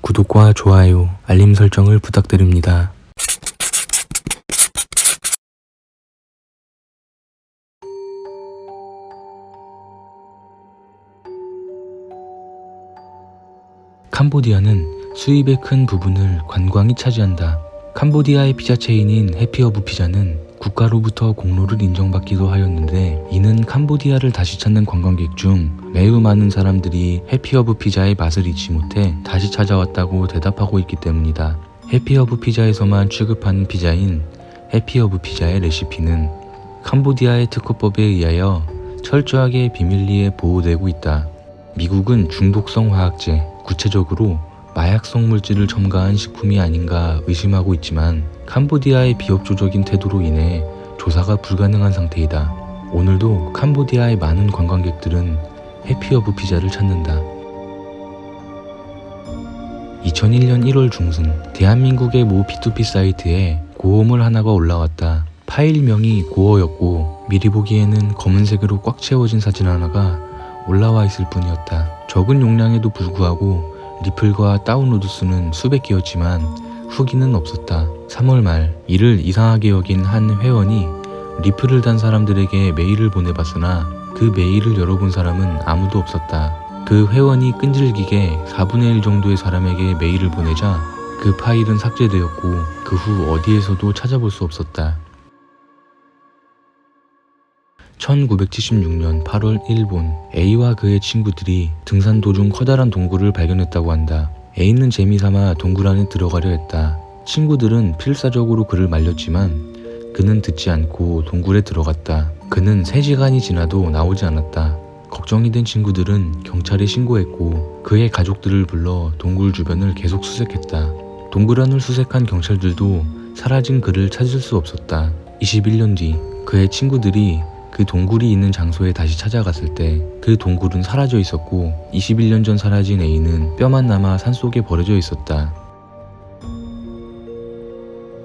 구독과 좋아요, 알림 설정을 부탁드립니다. 캄보디아는 수입의 큰 부분을 관광이 차지한다. 캄보디아의 피자 체인인 해피허브 피자는 국가로부터 공로를 인정받기도 하였는데, 이는 캄보디아를 다시 찾는 관광객 중 매우 많은 사람들이 해피허브 피자의 맛을 잊지 못해 다시 찾아왔다고 대답하고 있기 때문이다. 해피허브 피자에서만 취급하는 피자인 해피허브 피자의 레시피는 캄보디아의 특허법에 의하여 철저하게 비밀리에 보호되고 있다. 미국은 중독성 화학제, 구체적으로 마약성 물질을 첨가한 식품이 아닌가 의심하고 있지만, 캄보디아의 비협조적인 태도로 인해 조사가 불가능한 상태이다. 오늘도 캄보디아의 많은 관광객들은 해피허브 피자를 찾는다. 2001년 1월 중순, 대한민국의 모 P2P 사이트에 고어물 하나가 올라왔다. 파일명이 고어였고 미리 보기에는 검은색으로 꽉 채워진 사진 하나가 올라와 있을 뿐이었다. 적은 용량에도 불구하고 리플과 다운로드 수는 수백 개였지만 후기는 없었다. 3월 말, 이를 이상하게 여긴 한 회원이 리플을 단 사람들에게 메일을 보내봤으나 그 메일을 열어본 사람은 아무도 없었다. 그 회원이 끈질기게 4분의 1 정도의 사람에게 메일을 보내자 그 파일은 삭제되었고 그 후 어디에서도 찾아볼 수 없었다. 1976년 8월 일본, A와 그의 친구들이 등산 도중 커다란 동굴을 발견했다고 한다. A는 재미삼아 동굴 안에 들어가려 했다. 친구들은 필사적으로 그를 말렸지만 그는 듣지 않고 동굴에 들어갔다. 그는 3시간이 지나도 나오지 않았다. 걱정이 된 친구들은 경찰에 신고했고 그의 가족들을 불러 동굴 주변을 계속 수색했다. 동굴 안을 수색한 경찰들도 사라진 그를 찾을 수 없었다. 21년 뒤, 그의 친구들이 그 동굴이 있는 장소에 다시 찾아갔을 때 그 동굴은 사라져 있었고 21년 전 사라진 A는 뼈만 남아 산속에 버려져 있었다.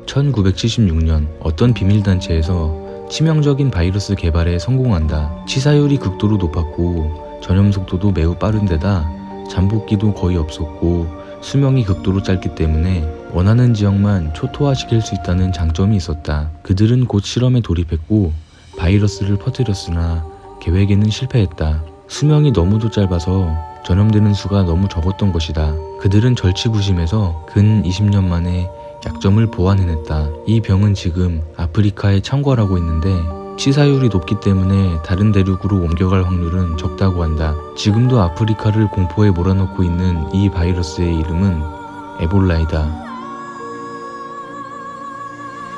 1976년 어떤 비밀단체에서 치명적인 바이러스 개발에 성공한다. 치사율이 극도로 높았고 전염 속도도 매우 빠른 데다 잠복기도 거의 없었고 수명이 극도로 짧기 때문에 원하는 지역만 초토화시킬 수 있다는 장점이 있었다. 그들은 곧 실험에 돌입했고 바이러스를 퍼뜨렸으나 계획에는 실패했다. 수명이 너무도 짧아서 전염되는 수가 너무 적었던 것이다. 그들은 절치부심해서 근 20년 만에 약점을 보완해냈다. 이 병은 지금 아프리카에 창궐하고 있는데 치사율이 높기 때문에 다른 대륙으로 옮겨갈 확률은 적다고 한다. 지금도 아프리카를 공포에 몰아넣고 있는 이 바이러스의 이름은 에볼라이다.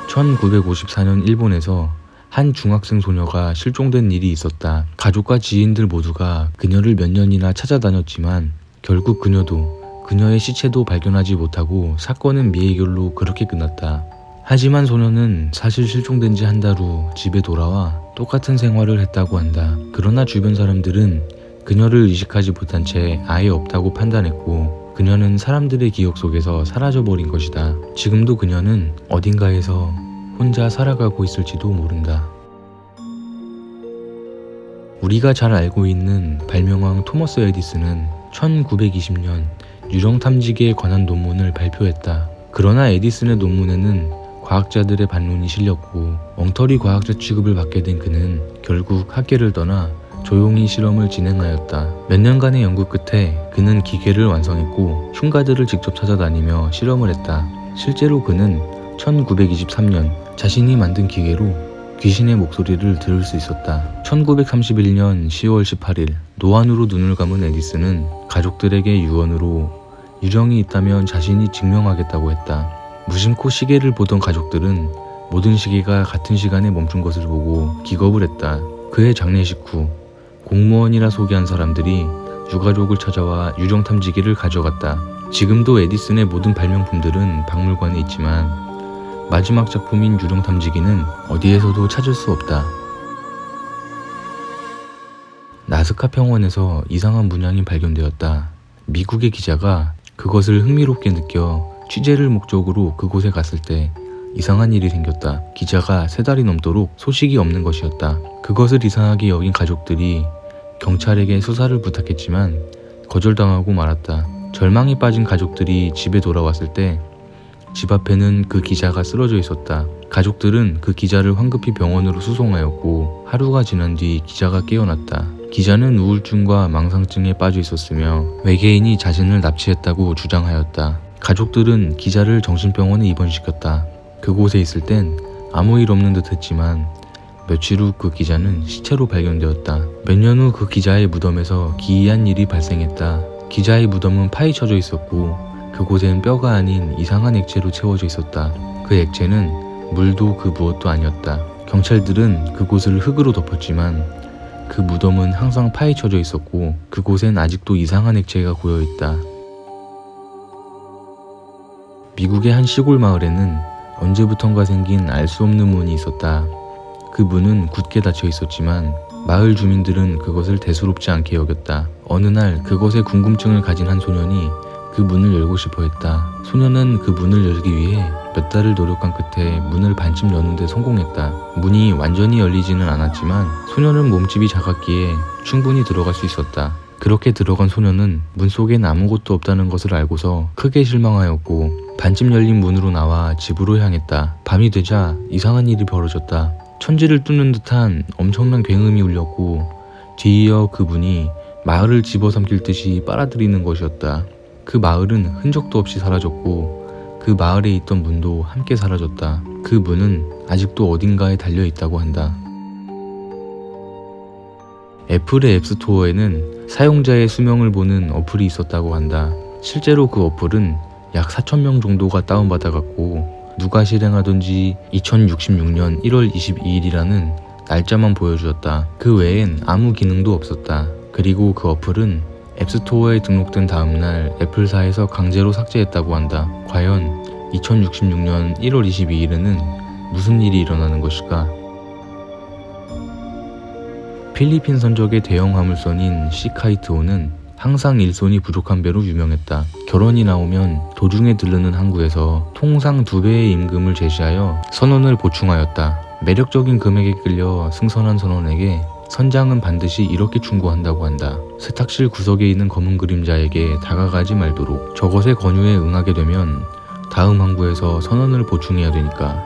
1954년 일본에서 한 중학생 소녀가 실종된 일이 있었다. 가족과 지인들 모두가 그녀를 몇 년이나 찾아다녔지만 결국 그녀의 시체도 발견하지 못하고 사건은 미해결로 그렇게 끝났다. 하지만 소녀는 사실 실종된 지 한 달 후 집에 돌아와 똑같은 생활을 했다고 한다. 그러나 주변 사람들은 그녀를 의식하지 못한 채 아예 없다고 판단했고 그녀는 사람들의 기억 속에서 사라져버린 것이다. 지금도 그녀는 어딘가에서 혼자 살아가고 있을지도 모른다. 우리가 잘 알고 있는 발명왕 토머스 에디슨은 1920년 유령 탐지기에 관한 논문을 발표했다. 그러나 에디슨의 논문에는 과학자들의 반론이 실렸고 엉터리 과학자 취급을 받게 된 그는 결국 학계를 떠나 조용히 실험을 진행하였다. 몇 년간의 연구 끝에 그는 기계를 완성했고 흉가들을 직접 찾아다니며 실험을 했다. 실제로 그는 1923년 자신이 만든 기계로 귀신의 목소리를 들을 수 있었다. 1931년 10월 18일 노안으로 눈을 감은 에디슨은 가족들에게 유언으로 유령이 있다면 자신이 증명하겠다고 했다. 무심코 시계를 보던 가족들은 모든 시계가 같은 시간에 멈춘 것을 보고 기겁을 했다. 그의 장례식 후 공무원이라 소개한 사람들이 유가족을 찾아와 유령 탐지기를 가져갔다. 지금도 에디슨의 모든 발명품들은 박물관에 있지만 마지막 작품인 유령 탐지기는 어디에서도 찾을 수 없다. 나스카 평원에서 이상한 문양이 발견되었다. 미국의 기자가 그것을 흥미롭게 느껴 취재를 목적으로 그곳에 갔을 때 이상한 일이 생겼다. 기자가 3달이 넘도록 소식이 없는 것이었다. 그것을 이상하게 여긴 가족들이 경찰에게 수사를 부탁했지만 거절당하고 말았다. 절망에 빠진 가족들이 집에 돌아왔을 때 집 앞에는 그 기자가 쓰러져 있었다. 가족들은 그 기자를 황급히 병원으로 수송하였고 하루가 지난 뒤 기자가 깨어났다. 기자는 우울증과 망상증에 빠져 있었으며 외계인이 자신을 납치했다고 주장하였다. 가족들은 기자를 정신병원에 입원시켰다. 그곳에 있을 땐 아무 일 없는 듯 했지만 며칠 후 그 기자는 시체로 발견되었다. 몇 년 후 그 기자의 무덤에서 기이한 일이 발생했다. 기자의 무덤은 파헤쳐져 있었고 그곳엔 뼈가 아닌 이상한 액체로 채워져 있었다. 그 액체는 물도 그 무엇도 아니었다. 경찰들은 그곳을 흙으로 덮었지만 그 무덤은 항상 파헤쳐져 있었고 그곳엔 아직도 이상한 액체가 고여있다. 미국의 한 시골 마을에는 언제부턴가 생긴 알 수 없는 문이 있었다. 그 문은 굳게 닫혀 있었지만 마을 주민들은 그것을 대수롭지 않게 여겼다. 어느 날 그것에 궁금증을 가진 한 소년이 그 문을 열고 싶어 했다. 소년은 그 문을 열기 위해 몇 달을 노력한 끝에 문을 반쯤 여는 데 성공했다. 문이 완전히 열리지는 않았지만 소년은 몸집이 작았기에 충분히 들어갈 수 있었다. 그렇게 들어간 소년은 문 속엔 아무것도 없다는 것을 알고서 크게 실망하였고 반쯤 열린 문으로 나와 집으로 향했다. 밤이 되자 이상한 일이 벌어졌다. 천지를 뚫는 듯한 엄청난 굉음이 울렸고 뒤이어 그 문이 마을을 집어삼킬 듯이 빨아들이는 것이었다. 그 마을은 흔적도 없이 사라졌고 그 마을에 있던 문도 함께 사라졌다. 그 문은 아직도 어딘가에 달려있다고 한다. 애플의 앱스토어에는 사용자의 수명을 보는 어플이 있었다고 한다. 실제로 그 어플은 약 4,000명 정도가 다운받아갔고 누가 실행하던지 2066년 1월 22일이라는 날짜만 보여주었다. 그 외엔 아무 기능도 없었다. 그리고 그 어플은 앱스토어에 등록된 다음날 애플사에서 강제로 삭제했다고 한다. 과연 2066년 1월 22일에는 무슨 일이 일어나는 것일까? 필리핀 선적의 대형 화물선인 시카이트호는 항상 일손이 부족한 배로 유명했다. 결혼이 나오면 도중에 들르는 항구에서 통상 2배의 임금을 제시하여 선원을 보충하였다. 매력적인 금액에 끌려 승선한 선원에게 선장은 반드시 이렇게 충고한다고 한다. 세탁실 구석에 있는 검은 그림자에게 다가가지 말도록. 저것의 권유에 응하게 되면 다음 항구에서 선원을 보충해야 되니까